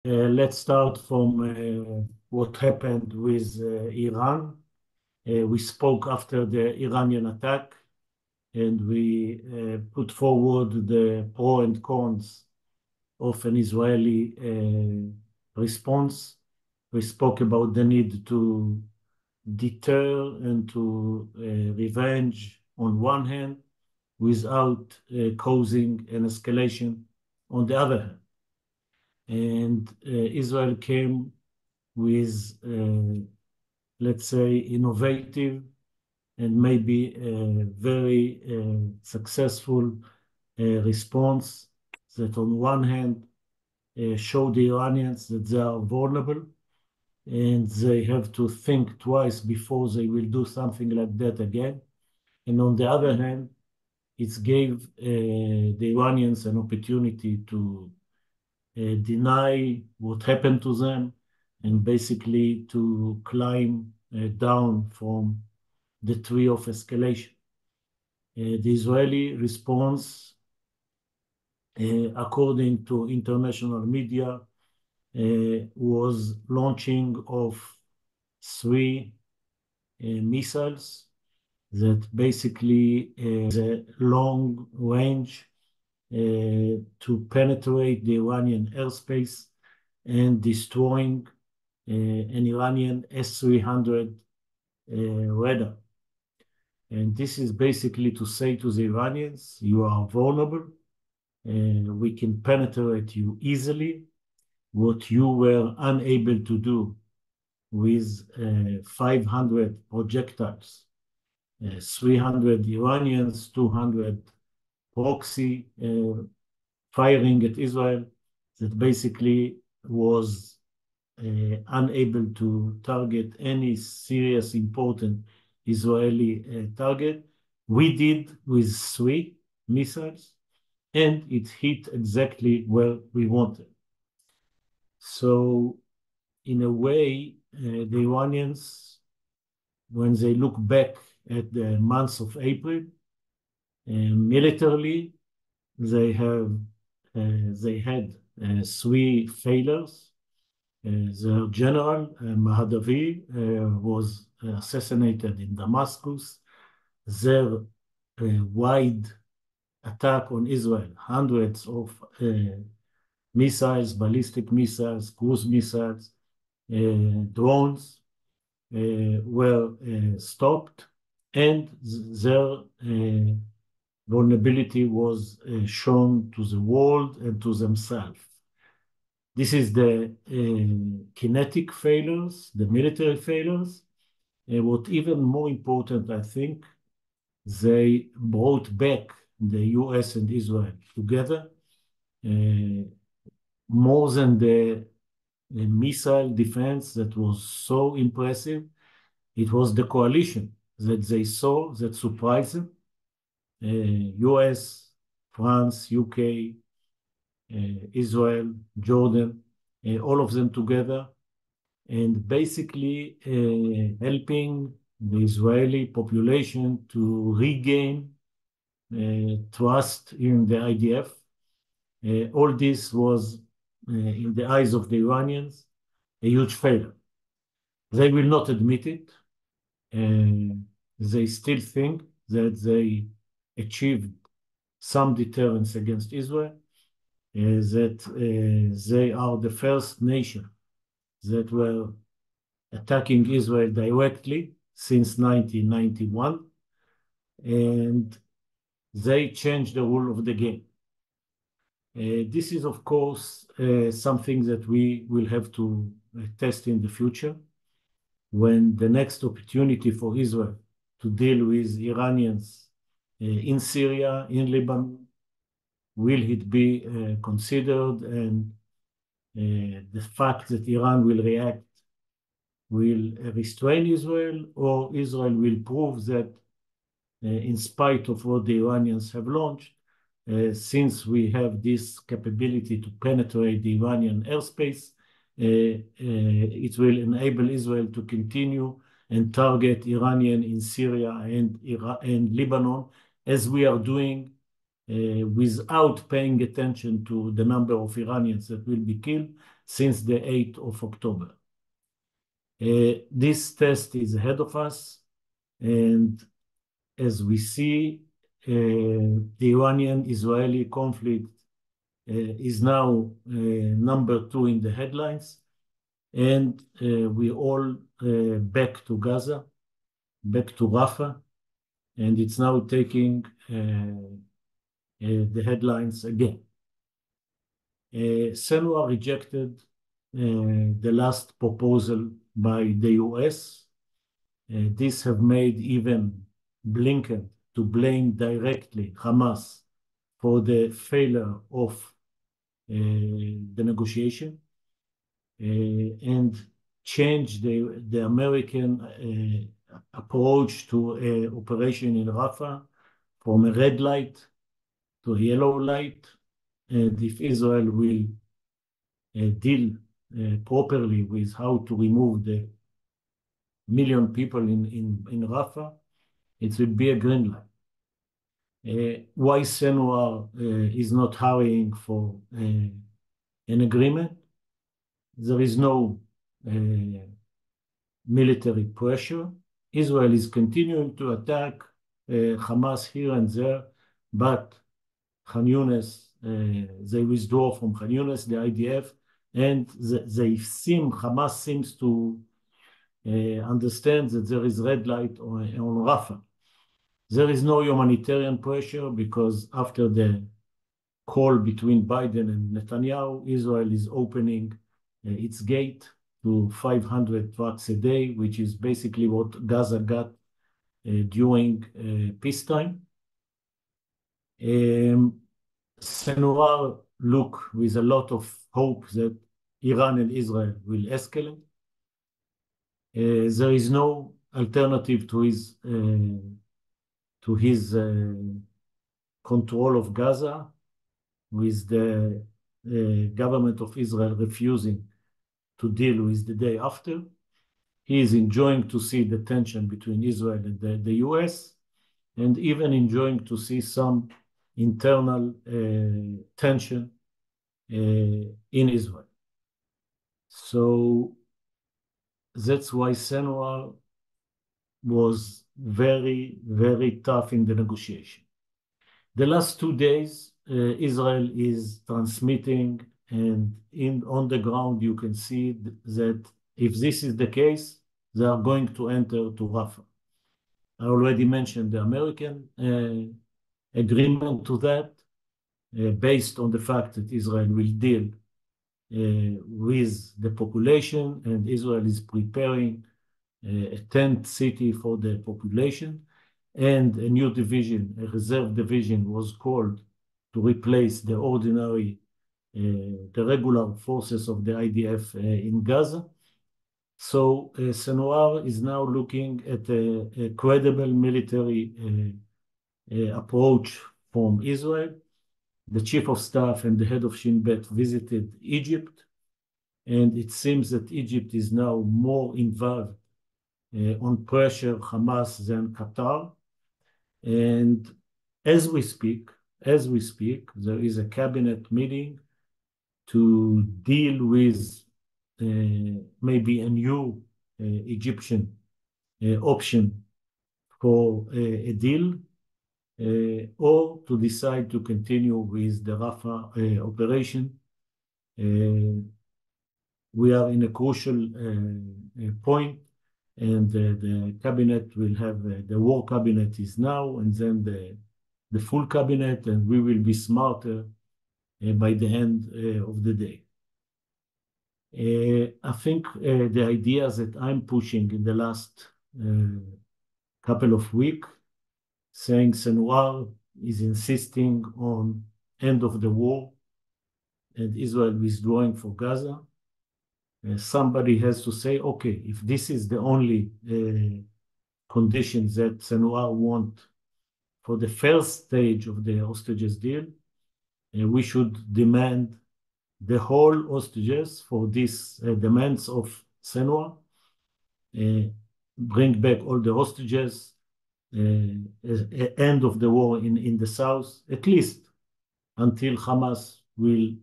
Let's start from what happened with Iran. We spoke after the Iranian attack, and we put forward the pro and cons of an Israeli response. We spoke about the need to deter and to revenge on one hand without causing an escalation on the other hand. And Israel came with, let's say, innovative and maybe a very successful response that on one hand show the Iranians that they are vulnerable and they have to think twice before they will do something like that again. And on the other hand, it gave the Iranians an opportunity to deny what happened to them and basically to climb down from the tree of escalation. The Israeli response, according to international media, was launching of three missiles that basically the long range to penetrate the Iranian airspace and destroying an Iranian S-300 radar. And this is basically to say to the Iranians, you are vulnerable, and we can penetrate you easily. What you were unable to do with 500 projectiles, 300 Iranians, 200 proxy firing at Israel, that basically was unable to target any serious important Israeli target. We did with three missiles, and it hit exactly where we wanted. So in a way, the Iranians, when they look back at the months of April, militarily, they had three failures. Their general, Mahdavi, was assassinated in Damascus. Their wide attack on Israel, hundreds of missiles, ballistic missiles, cruise missiles, drones were stopped, and their vulnerability was shown to the world and to themselves. This is the kinetic failures, the military failures. What even more important, I think, they brought back the US and Israel together. More than the missile defense that was so impressive, it was the coalition that they saw that surprised them. US, France, UK, Israel, Jordan, all of them together, and basically helping the Israeli population to regain trust in the IDF. All this was, in the eyes of the Iranians, a huge failure. They will not admit it. They still think that they achieved some deterrence against Israel, that they are the first nation that were attacking Israel directly since 1991, and they changed the rule of the game. This is, of course, something that we will have to test in the future when the next opportunity for Israel to deal with Iranians in Syria, in Lebanon, will it be considered, and the fact that Iran will react will restrain Israel, or Israel will prove that in spite of what the Iranians have launched, since we have this capability to penetrate the Iranian airspace, it will enable Israel to continue and target Iranian in Syria and Lebanon, as we are doing without paying attention to the number of Iranians that will be killed since the 8th of October. This test is ahead of us, and as we see, the Iranian-Israeli conflict is now number 2 in the headlines, and we all back to Gaza, back to Rafah, and it's now taking the headlines again. Sinwar rejected the last proposal by the US. This have made even Blinken to blame directly Hamas for the failure of the negotiation and change the American approach to operation in Rafah from a red light to a yellow light. And if Israel will deal properly with how to remove the million people in Rafah, it will be a green light. Why Sinwar is not hurrying for an agreement? There is no military pressure. Israel is continuing to attack Hamas here and there, but Khan Yunis, they withdraw from Khan Yunis, the IDF, and Hamas seems to understand that there is red light on Rafah. There is no humanitarian pressure because after the call between Biden and Netanyahu, Israel is opening its gate to 500 trucks a day, which is basically what Gaza got during peacetime. Sinwar look with a lot of hope that Iran and Israel will escalate. There is no alternative to his control of Gaza, with the government of Israel refusing to deal with the day after. He is enjoying to see the tension between Israel and the US, and even enjoying to see some internal tension in Israel. So that's why Sinwar was very, very tough in the negotiation. The last 2 days, Israel is transmitting, and on the ground you can see that if this is the case, they are going to enter to Rafah. I already mentioned the American agreement to that, based on the fact that Israel will deal with the population, and Israel is preparing a tent city for the population, and a new division, a reserve division, was called to replace the regular forces of the IDF in Gaza. So Sinwar is now looking at a credible military approach from Israel. The chief of staff and the head of Shin Bet visited Egypt, and it seems that Egypt is now more involved on pressure Hamas than Qatar. And as we speak, there is a cabinet meeting to deal with maybe a new Egyptian option for a deal, or to decide to continue with the Rafah operation. We are in a crucial point, and the cabinet will have, the war cabinet is now, and then the full cabinet, and we will be smarter by the end of the day. I think the ideas that I'm pushing in the last couple of weeks, saying Sinwar is insisting on end of the war and Israel withdrawing for Gaza. Somebody has to say, okay, if this is the only conditions that Sinwar want for the first stage of the hostages deal, we should demand the whole hostages for these demands of Sinwar, bring back all the hostages, end of the war in the south, at least until Hamas will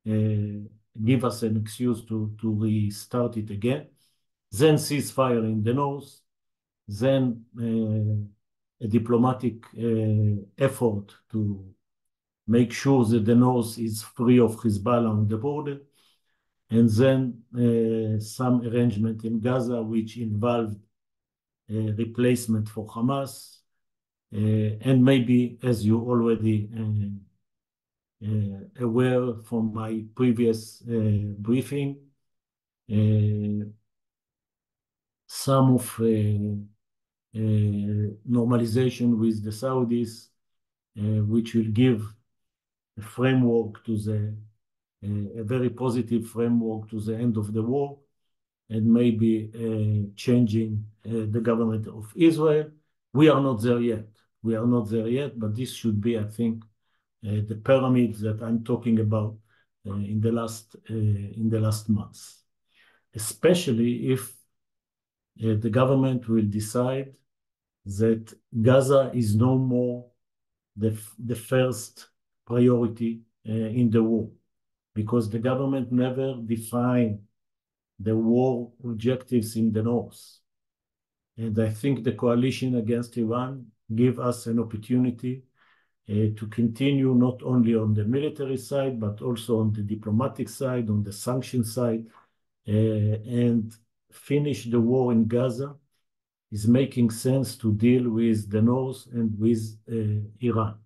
give us an excuse to restart it again. Then ceasefire in the north, then a diplomatic effort to make sure that the north is free of Hezbollah on the border, and then some arrangement in Gaza which involved replacement for Hamas, and maybe, as you already aware from my previous briefing, some of normalization with the Saudis, which will give a framework to a very positive framework to the end of the war, and maybe changing the government of Israel. We are not there yet. We are not there yet, but this should be, I think, the pyramid that I'm talking about in the last months, especially if the government will decide that Gaza is no more the first priority in the war, because the government never defined the war objectives in the north. And I think the coalition against Iran give us an opportunity to continue not only on the military side, but also on the diplomatic side, on the sanction side, and finish the war in Gaza is making sense to deal with the north and with Iran.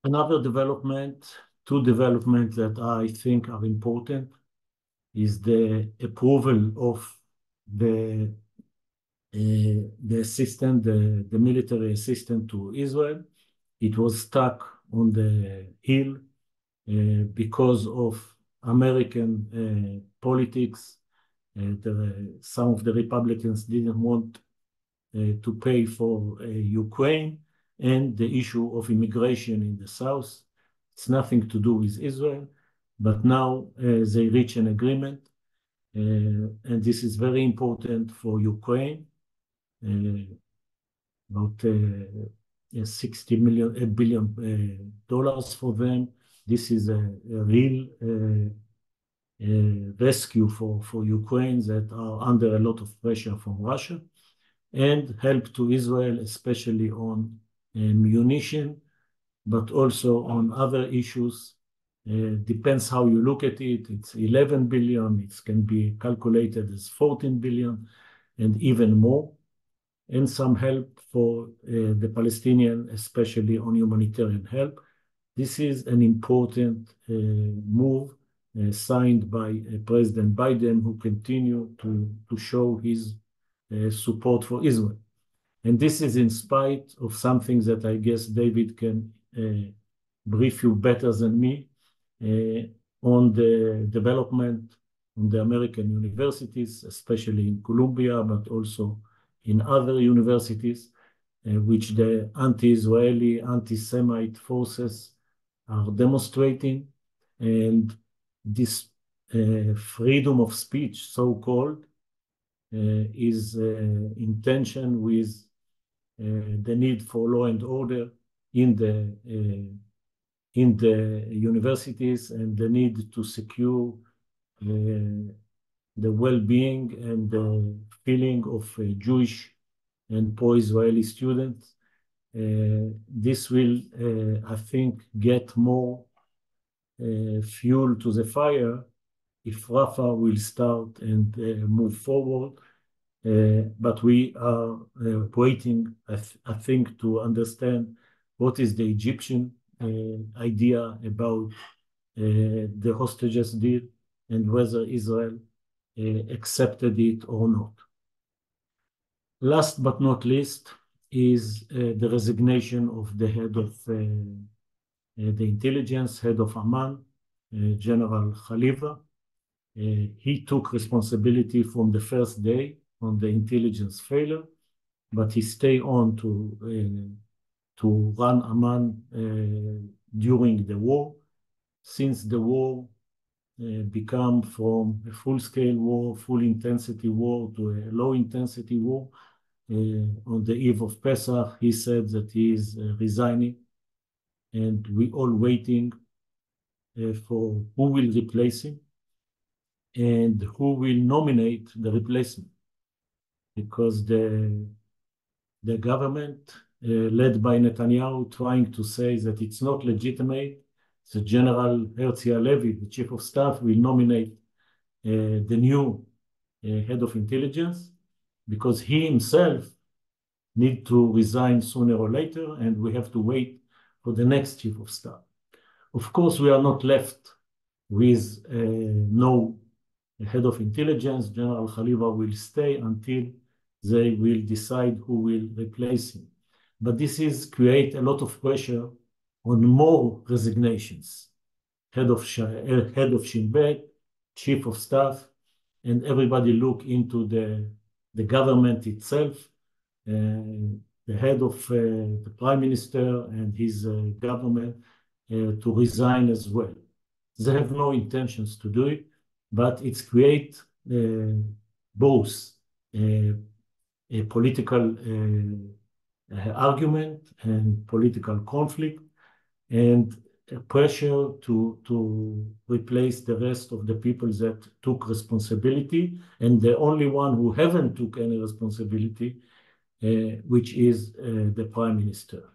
Another development, two developments that I think are important, is the approval of the assistance, the military assistance to Israel. It was stuck on the hill because of American politics. Some of the Republicans didn't want to pay for Ukraine, and the issue of immigration in the south. It's nothing to do with Israel, but now they reach an agreement, and this is very important for Ukraine. About $60 billion for them. This is a real rescue for Ukraine that are under a lot of pressure from Russia, and help to Israel, especially on munition, but also on other issues. Depends how you look at it. It's 11 billion. It can be calculated as 14 billion and even more. And some help for the Palestinian, especially on humanitarian help. This is an important move signed by President Biden, who continue to show his support for Israel. And this is in spite of something that I guess David can brief you better than me on the development on the American universities, especially in Columbia, but also in other universities, which the anti-Israeli, anti-Semite forces are demonstrating. And this freedom of speech, so-called, is in tension with the need for law and order in the universities, and the need to secure the well-being and the feeling of Jewish and pro-Israeli students. This will, I think, get more fuel to the fire if Rafah will start and move forward. But we are waiting, I think, to understand what is the Egyptian idea about the hostages deal, and whether Israel accepted it or not. Last but not least is the resignation of the head of the intelligence, head of Amman, General Khalifa. He took responsibility from the first day on the intelligence failure, but he stayed on to run Amman during the war. Since the war, become from a full-scale war, full-intensity war, to a low-intensity war. On the eve of Pesach, he said that he is resigning, and we all waiting for who will replace him and who will nominate the replacement. Because the government, led by Netanyahu, trying to say that it's not legitimate, the General Herzi Halevi, the chief of staff, will nominate the new head of intelligence, because he himself need to resign sooner or later, and we have to wait for the next chief of staff. Of course, we are not left with no head of intelligence. General Khalifa will stay until they will decide who will replace him. But this is create a lot of pressure on more resignations. Head of Shin Bet, chief of staff, and everybody look into the government itself, the head of the prime minister and his government to resign as well. They have no intentions to do it, but it's create both a political argument and political conflict, and a pressure to replace the rest of the people that took responsibility, and the only one who haven't took any responsibility, which is the prime minister.